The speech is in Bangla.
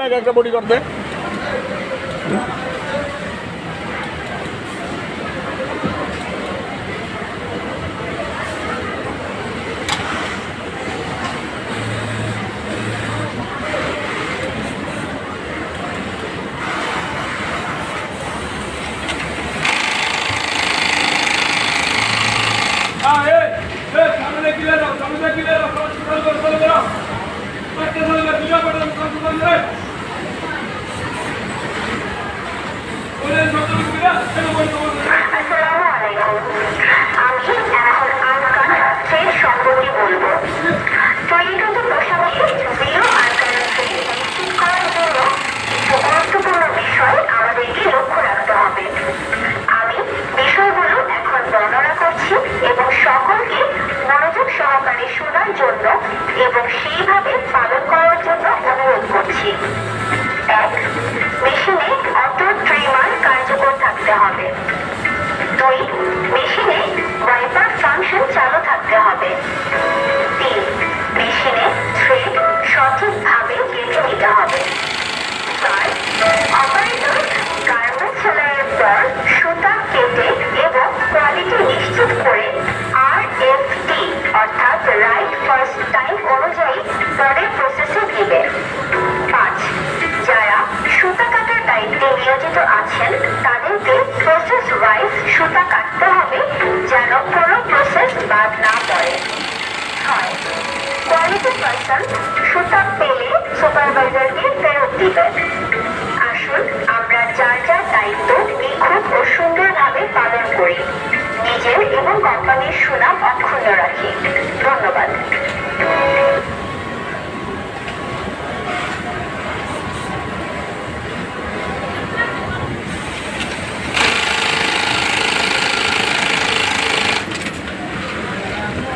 আগে একটা বডি করতে। এবং সেইভাবে পালন করার জন্য অনুরোধ করছি। 1. মেশিনে অটো ট্রিমার কার্যকর থাকতে হবে। 2. মেশিনে ওয়াইপার ফাংশন চালু থাকতে হবে। 3. মেশিনে থ্রেড সঠিকভাবে কেটে নিতে হবে। 4. অপারেটর গার্মেন্ট সেলাইয়ের পর সুতা কেটে এবং কোয়ালিটি নিশ্চিত করে RFT অর্থাৎ রাইট ফার্স্ট টাইম অনুযায়ী পরের প্রসেসে দিবে। 5. যারা সুতা কাটার দায়িত্বে নিয়োজিত আছেন তাদেরকে প্রসেস ওয়াইজ সুতা কাটতে হবে যেন কোনো প্রসেস বাদ না পড়ে। 6. কোয়ালিটি পার্সন সুতা পেলে সুপারভাইজারকে